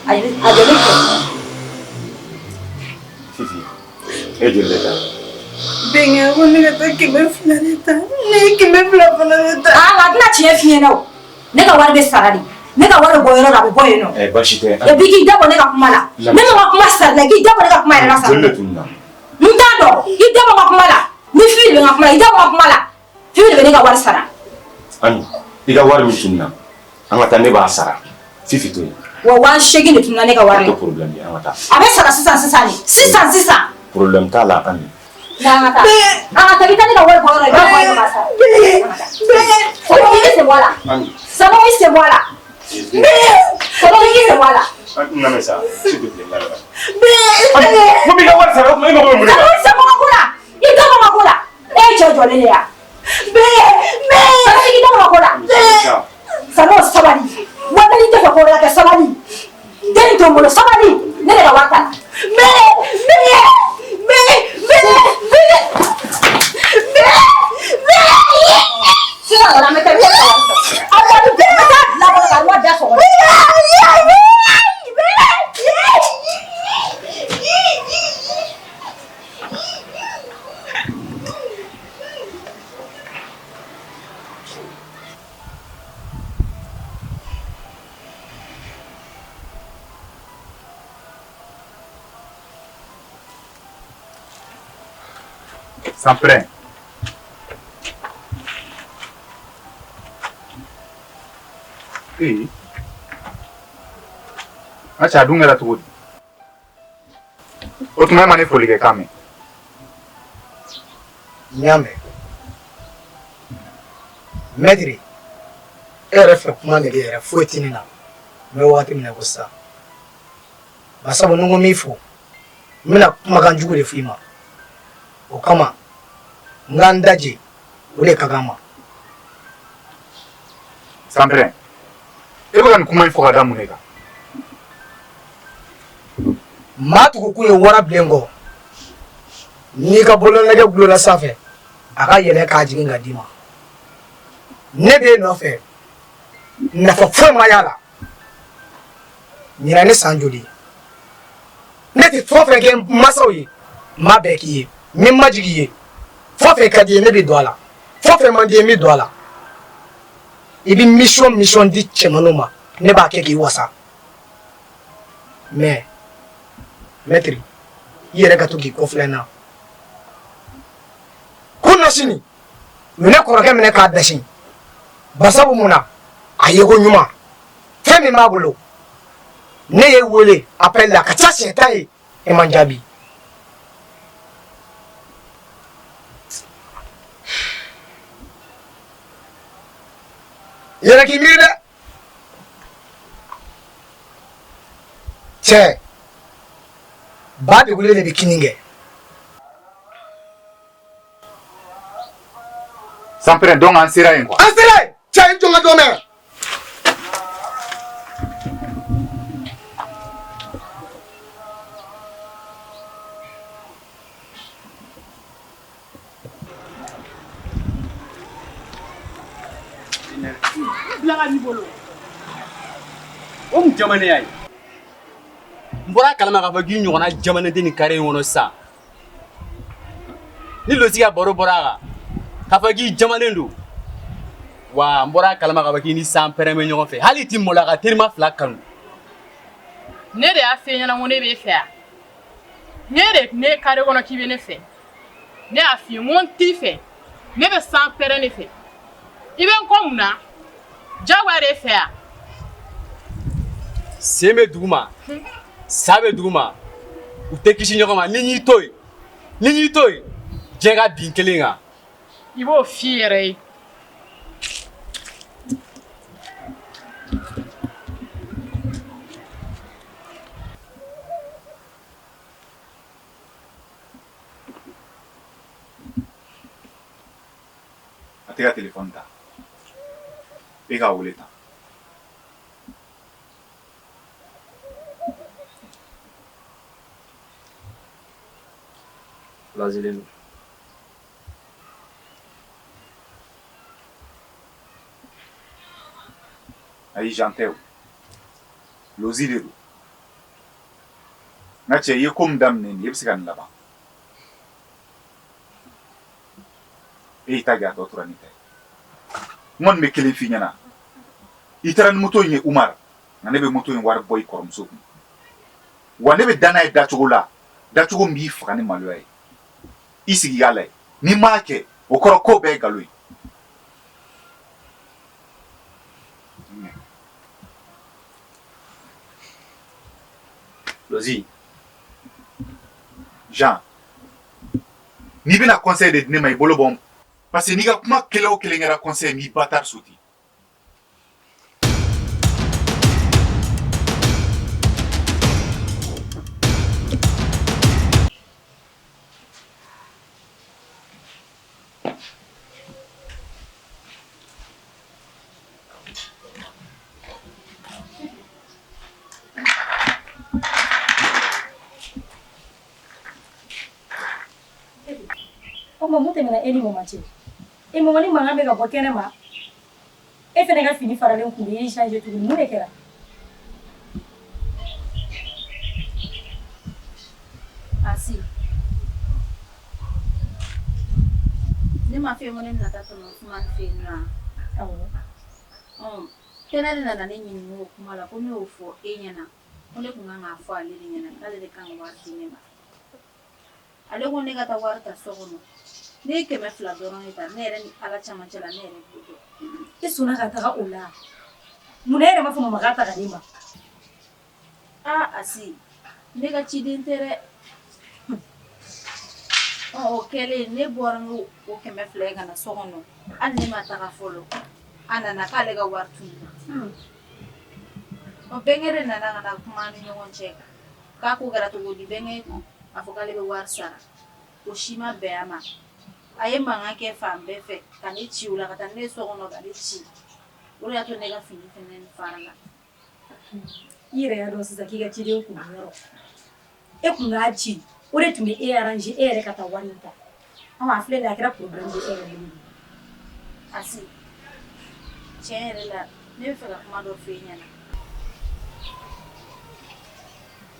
Speaker 3: A jɔlen kɛ.
Speaker 6: Fifi, e joli de ta?
Speaker 1: Bɛnkɛ ko ne ka taa 200 de ta. Ne ye 200 fana de ta.
Speaker 3: A tɛna tiɲɛ f'i ɲɛna o. Ne ka wari bɛ sara de. Ne ka wari bɔ yɔrɔ la a bɛ bɔ yen nɔ.
Speaker 6: Baasi tɛ.
Speaker 3: Et puis k'i dabɔ ne ka kuma la. Ne ma ka kuma sara la k'i dabɔ ne ka kuma yɛrɛ la sa.
Speaker 6: Joli de tununa?
Speaker 3: N t'a dɔn. I dabɔ n ka kuma la. Ni Fifi de bɛ n ka kuma la i dabɔ n ka kuma la. Fifi de bɛ ne ka wari sara.
Speaker 6: Ami, i ka wari min tununa an ka taa ne b'a sara. Fifi to yen.
Speaker 3: Wa 800 de tununa ne ka wari.
Speaker 6: Tɛ problème ye an ka taa.
Speaker 3: A bɛ sara sisan de. Sisan.
Speaker 6: Problème t'a la Ami.
Speaker 3: An ka taa. An ka taa i bɛ taa ne ka wari bɔ yɔrɔ la i b'a fɔ a ye ka sara. Sabo i bɛ sen bɔ a la. Sabo i sen bɔ a la. Sabo i sen bɔ a la.
Speaker 6: Non mais ça, s'il te plaît, là.
Speaker 8: Mun b'i ka wari sara o tuma e mago bɛ mun de la?
Speaker 3: Sabo i sen bɔ ka ko la. I dabɔ n ka ko la. E ye cɛ jɔlen de ye wa? Sabo i dabɔ n ka ko la. Sabo sabali. Walahi i tɛ fɛ ko wɛrɛ kɛ sabali. Den in to n bolo sabali. Ne de ka wari ta. Sisan kɔni an bɛ taa min kɛ wari sɔrɔ. Aw ka du bɛɛ bɛ taa bila kɔnɔ ka wari da sɔgɔ.
Speaker 10: Sans frein. Acha dun kɛra cogo di? O tuma e ma ne foli kɛ k'a mɛn.
Speaker 12: N y'a mɛn. Maître, e yɛrɛ fɛ kuma nege yɛrɛ foyi tɛ ne na. N bɛ wagati min na ko sisan. Basabu ni n ko min fɔ, n bɛna kumakan jugu de f'i ma. O kama, n k'an daje, o de ka kan n ma.
Speaker 5: Sanpɛrɛn, e bɛ ka nin kuma in fɔ ka da mun de kan?
Speaker 12: maa tugu kun ye wara bilen kɔ n'i ka bolonɛgɛ gulola sanfɛ a ka yɛlɛ k'a jigin ka d'i ma ne b'e nɔfɛ nafa foyi ma y'a la ɲina ne san joli ne tɛ fɛn o fɛn kɛ masaw ye n m'a bɛɛ k'i ye min ma jigi ye fɛn o fɛn ka di ye ne bɛ don a la fɛn o fɛn man di ye n bɛ don a la i bɛ mission di cɛmanninw ma ne b'a kɛ k'i wasa mais maître i yɛrɛ ka to k'i kɔfilɛ n na ko nasini u ye ne kɔrɔkɛ minɛ k'a dasi basabu mun na a ye ko ɲuman fɛn min b'a bolo ne ye wele appel la ka ca siɲɛ tan ye e man jaabi yɛrɛ k'i miiri dɛ cɛ ba degulen de bɛ kini kɛ
Speaker 5: Sanpɛrɛn, donc an sera yen quoi.
Speaker 12: an sera yen cɛ i jɔ n ka dɔ mɛn
Speaker 13: o mun jamana y'a ye n bɔra kalama k'a fɔ k'i ɲɔgɔnna jamana tɛ nin kare in kɔnɔ sisan ni lotigi ka baro bɔra a kan k'a fɔ k'i jamalen don wa n bɔra kalama k'a fɔ k'i ni Sanpɛrɛn bɛ ɲɔgɔn fɛ hali i tɛ mɔla ka terima fila kanu
Speaker 14: ne de y'a f'i ɲɛna ko ne b'e fɛ yan ne kare kɔnɔ k'i bɛ ne fɛ ne y'a f'i ye ko n t'i fɛ ne bɛ Sanpɛrɛn de fɛ i bɛ n kɔ mun na jagoya de e fɛ yan
Speaker 13: sen bɛ dugu ma sa bɛ dugu ma u tɛ kisi ɲɔgɔn ma ni y'i to yen diɲɛ ka bin kelen kan
Speaker 14: i b'o f'i yɛrɛ ye
Speaker 5: A tɛ ka téléphone ta e k'a wele tan.
Speaker 7: Lazilen don.
Speaker 5: Ayi Jean tɛ o, Lozi de don. N ka cɛ i ye ko min daminɛ nin ye e bɛ se ka nin laban. E y'i ta kɛ a tɔ tora nin ta ye. N kɔni bɛ kelen f'i ɲɛna i taara ni moto in ye Umar nka ne bɛ moto in wari bɔ i kɔrɔmuso kun wa ne bɛ danna ye dacogo la dacogo min b'i faga ni maloya ye i sigi y'a lajɛ n'i m'a kɛ o kɔrɔ ko bɛɛ ye nkalon ye.
Speaker 7: Lozi.
Speaker 5: Jean n'i bɛna conseil de di ne ma i bolo bɔ parce que n'i ka kuma kelen o kelen kɛra conseil n'i ba tari so ten.
Speaker 1: Mun tɛmɛna e ni mama cɛ e mama ni mankan bɛ ka bɔ kɛnɛ ma e fɛnɛ ka fini faralen kun bɛ e changer tuguni mun de kɛra
Speaker 15: Asi ne ma fɛ ko ne bɛna taa tɔnɔ kuma fɛ yen nɔ kɛnɛ de nana ne ɲininka o kuma la ko ne y'o fɔ e ɲɛna ko ne kun kan k'a fɔ ale de ɲɛna k'ale de kan ka wari di ne ma ale ko ne ka taa wari ta so kɔnɔ ne ye 200 dɔrɔn de ta ne yɛrɛ ni ala camancɛ la ne yɛrɛ b'o dɔn
Speaker 1: e sɔnna ka taga o la mun na e yɛrɛ ma fɔ mama k'a ta ka di ma
Speaker 15: Asi ne ka ciden tɛ dɛ o kɛlen ne bɔra n'o 200 ye ka na so kɔnɔ hali ne ma taga fɔlɔ a nana k'ale ka wari tununa bɛnkɛ de nana ka na kuma ni ɲɔgɔn cɛ k'a ko kɛra cogo di bɛnkɛ a fɔ k'ale bɛ wari sara o si ma bɛn a ma a ye mankan kɛ fan bɛɛ fɛ ka ne ci o la ka taa ne so kɔnɔ ka ne ci o de y'a to ne ka fini fɛnɛ fara la
Speaker 1: I yɛrɛ y'a dɔn sisan k'i ka ciden kun yɔrɔ e kun k'a ci o de tun bɛ e arranger e yɛrɛ ka taa wari in ta a filɛ nin ye a kɛra problème de e yɛrɛ bolo
Speaker 15: Asi tiɲɛ yɛrɛ la ne bɛ fɛ ka kuma dɔ f'e ɲɛna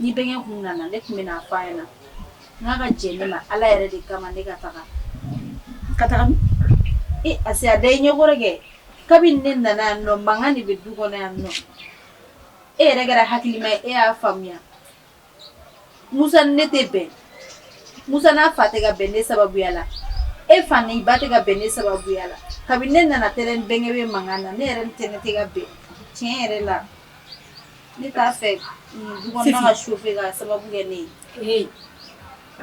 Speaker 15: ni bɛnkɛ kun nana ne tun bɛ n'a f'a ɲɛna n k'a ka jɛn ne ma Ala yɛrɛ de kama ne ka taga min Asi a da i ɲɛkɔrɔ kɛ kabini ne nana yan nɔ mankan de bɛ du kɔnɔ yan nɔ e yɛrɛ kɛra hakilima ye e y'a faamuya Musa ni ne tɛ bɛn Musa n'a fa tɛ ka bɛn ne sababuya la e fa ni ba tɛ ka bɛn ne sababuya la kabini ne nana tɛrɛ ni bɛnkɛ bɛ mankan na ne yɛrɛ ni tɛ ne tɛ ka bɛn tiɲɛ yɛrɛ la ne t'a fɛ du kɔnɔna ka chauffer ka sababu kɛ ne ye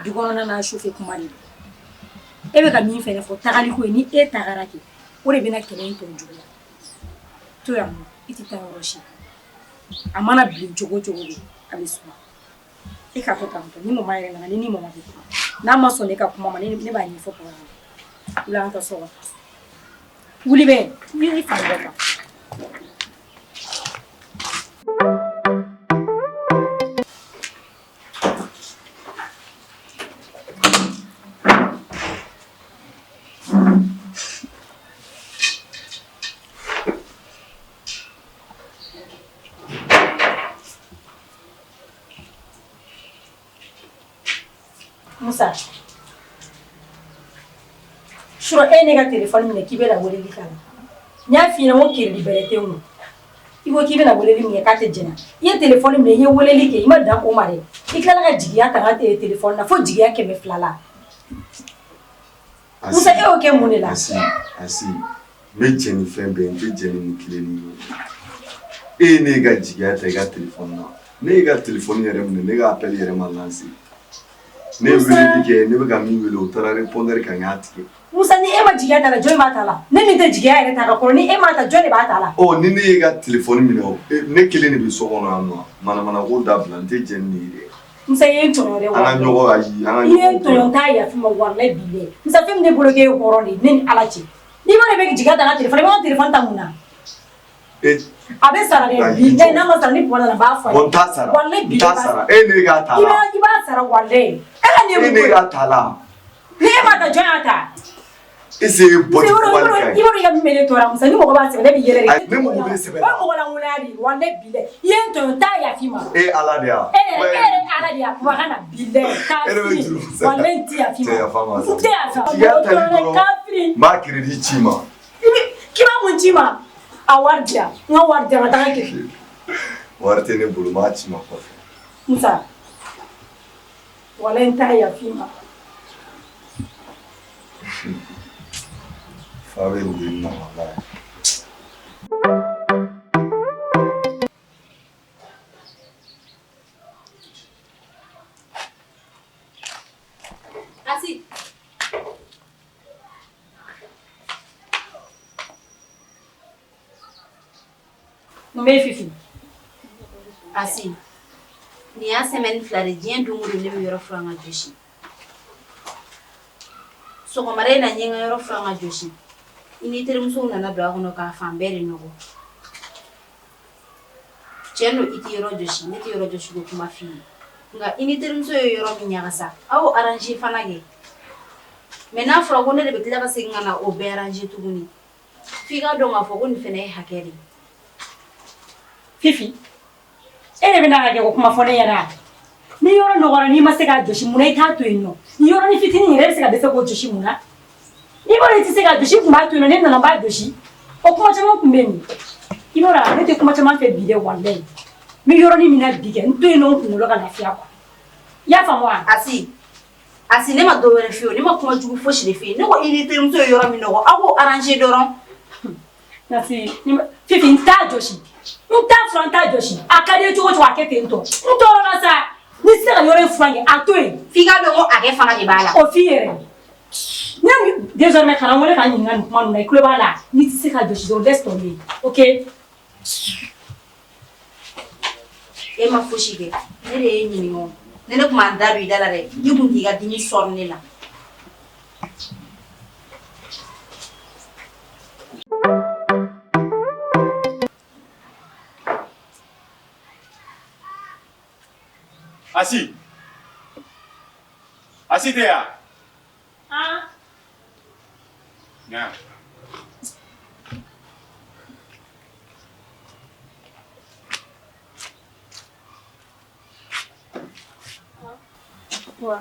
Speaker 1: du kɔnɔna n'a chauffer kuma de e bɛ ka min fɛnɛ fɔ tagali ko ye ni e tagara kɛ o de bɛna kɛlɛ in tɔ juguya to yan nɔ i tɛ taa yɔrɔ si a mana bilen cogo cogo de a bɛ suma e ka to tantɔ ni mama yɛrɛ nana ni mama bɛ kuma n'a ma sɔn ne ka kuma ma ne b'a ɲɛfɔ papa ɲɛna wuli an ka so kɔnɔ wuli bɛ i fan bɛɛ kan Musa, sura e ne ka téléphone minɛ k'i bɛ na weleli k'a la n y'a f'i ɲɛna n ko crédit bɛrɛ tɛ n kun i ko k'i bɛ na weleli min kɛ k'a tɛ jɛna i ye téléphone minɛ i ye weleli kɛ i ma dan o ma dɛ i tilala ka jigiya ta n ka téléphone na fo jigiya 200 la Musa e y'o kɛ mun de la
Speaker 9: Asi n bɛ jɛ ni fɛn bɛɛ n tɛ jɛ ni nin kelen ni ye e ye ne ka jigiya ta i ka téléphone na ne y'i ka téléphone yɛrɛ minɛ ne ka appel yɛrɛ ma lancer ne weleli kɛ ne bɛ ka min wele o taara répondeur kan n y'a tigɛ
Speaker 1: Musa ni e ma jigiya ta la jɔn b'a ta la ne min tɛ jigiya yɛrɛ ta ka kɔrɔ ni e m'a ta jɔn de b'a ta la
Speaker 9: ni ne ye ka téléphone minɛ ne kelen de bɛ so kɔnɔ yan nɔ manamana ko dabila n tɛ jɛ ni nin ye dɛ
Speaker 1: Musa i ye n tɔɲɔ dɛ
Speaker 9: an ka ɲɔgɔn ayi an ka
Speaker 1: i ye n tɔɲɔ n t'a yafa ma walahi bilahi Musa fɛn min ne bolo k'e ye hɔrɔn de ye ne ni Ala cɛ n'i ma ne bɛ jigiya ta n ka téléphone i b'a ka téléphone ta mun na a bɛ sara dɛ bilahi n'a ma sara ni papa nana n b'a fɔ a ye
Speaker 9: n t'a sara
Speaker 1: walahi
Speaker 9: n t'a sara e ne k'a ta la
Speaker 1: i b'a sara walahi e
Speaker 9: ne k'a ta la
Speaker 1: ni e ma ta jɔn y'a ta
Speaker 9: ese bɔti wali ka
Speaker 1: i b'o de ka min bɛ ne tɔɔrɔ Musa ni mɔgɔ b'a sɛbɛn ne bɛ yɛlɛ de
Speaker 9: ne mɔgɔ bɛ sɛbɛn
Speaker 1: o mɔgɔ lankolon de walahi bilahi i ye n tɔɲɔ n t'a yafa i ma
Speaker 9: e Ala de ya
Speaker 1: e yɛrɛ Ala de ya kuma kana bilahi kafiri walahi n tɛ yafa i ma n tɛ yafa
Speaker 9: jigiya tali dɔrɔn
Speaker 1: kafiri
Speaker 9: n b'a crédit ci ma
Speaker 1: k'i b'a mun ci ma a wari di yan n ka wari di yan ka taga kɛ
Speaker 9: wari tɛ ne bolo n b'a ci ma kɔfɛ
Speaker 1: Musa walahi n t'a yafa i ma
Speaker 9: fa bɛ n deli na walahi
Speaker 15: Asi
Speaker 1: n bɛ Fifi
Speaker 15: Asi ni y'a semaine 2 de diɲɛ don o don ne bɛ yɔrɔ furan ka jɔsi sɔgɔmada in na n ye n ka yɔrɔ furan ka jɔsi i ni terimusow nana don a kɔnɔ k'a fan bɛɛ de nɔgɔ tiɲɛ don i tɛ yɔrɔ jɔsi ne tɛ yɔrɔ jɔsi ko kuma f'i ye nka i ni terimuso ye yɔrɔ min ɲagasa aw y'o arranger fana kɛ mais n'a fɔra ko ne de bɛ tila ka segin ka na o bɛɛ arranger tuguni f'i ka dɔn k'a fɔ ko nin fana ye hakɛ de ye
Speaker 1: Fifi e de bɛna kɛ ko kuma fɔ ne ɲɛna ni yɔrɔ nɔgɔra n'i ma se k'a jɔsi mun na i t'a to yen nɔ ni yɔrɔnin fitinin yɛrɛ bɛ se ka dɛsɛ k'o jɔsi mun na n'i b'a dɔn i tɛ se k'a jɔsi kun b'a to yen nɔ ne nana n b'a jɔsi o kuma caman kun bɛ yen i b'a dɔn ne tɛ kuma caman fɛ bi dɛ walahi n bɛ yɔrɔnin min na bi kɛ n to yen nɔ n kunkolo ka lafiya quoi i y'a faamu wa
Speaker 15: Asi ne ma dɔ wɛrɛ f'i ye ne ma kuma jugu fosi de f'i ye ne ko i ni terimuso ye yɔrɔ min nɔgɔ aw k'o arranger dɔrɔn
Speaker 1: Fifi n t'a jɔsi n t'a furan n t'a jɔsi a ka di ye cogo o cogo a kɛ ten tɔ n tɔɔrɔ la sa n'i tɛ se ka yɔrɔ in furan kɛ a to yen
Speaker 15: f'i ka dɔn ko a kɛ fana de b'a la
Speaker 1: o f'i yɛrɛ ne désormais kana n wele k'a ɲininka nin kuma ninnu na i tulo b'a la n'i tɛ se ka jɔsi dɔrɔn laisse tomber ok
Speaker 15: e ma fosi kɛ ne de ye ɲininka o ne tun b'an da don i da la dɛ i kun k'i ka dimi sɔrɔ ne la
Speaker 6: Asi tɛ yan. Ɲa.
Speaker 2: Wa.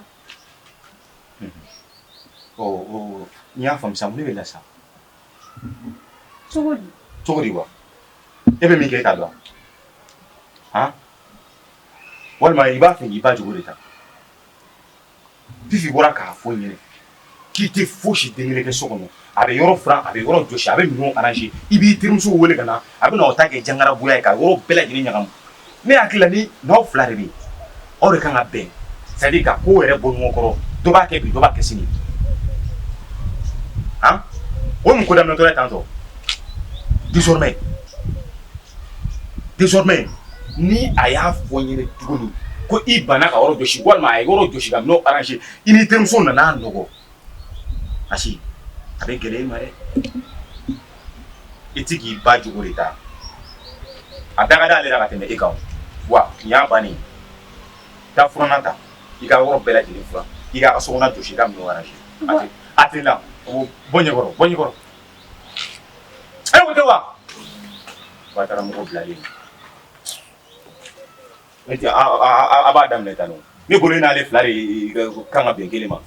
Speaker 6: N y'a faamu sa, mun de bɛ la sa?
Speaker 2: Cogo di?
Speaker 6: Cogo di wa? E bɛ min kɛ e t'a dɔn? Walima i b'a fɛ k'i ba jogo de ta. Fifi bɔra k'a fɔ n ɲɛnɛ k'i tɛ fosi den kelen kɛ so kɔnɔ. A bɛ yɔrɔ furan, a bɛ yɔrɔ jɔsi, a bɛ minɛnw arranger. I b'i terimuso wele ka na, a bɛ na o ta kɛ jangaragoya ye ka yɔrɔ bɛɛ lajɛlen ɲagamu. Ne hakili la ni n'aw fila de bɛ yen, aw de kan ka bɛn. C'est à dire ka ko yɛrɛ bɔ ɲɔgɔn kɔrɔ. Dɔ b'a kɛ bi, dɔ b'a kɛ sini. O ye mun ko daminɛtɔ ye tantɔ? Désormais, ni a y'a fɔ n ɲɛnɛ tuguni ko i banna ka yɔrɔ jɔsi walima a ye yɔrɔ jɔsi ka minɛnw arranger, i ni terimuso nan'a nɔgɔ. Asi, a bɛ gɛlɛya i ma dɛ. I tɛ k'i ba jogo de ta. A da ka d'ale la ka tɛmɛ e kan. Wa nin y'a bannen. Taa furannan ta, i ka yɔrɔ bɛɛ lajɛlen furan, i k'a ka sokɔnɔna jɔsi, i ka minɛnw arranger. A tɛ la. Bɔ ɲɛkɔrɔ. E ko tɛ wa? Wa taara mɔgɔ bilalen. Ne tɛ a b'a daminɛ tan nɔ. Ne bolo i n'ale fila de kan ka bɛn kelen ma.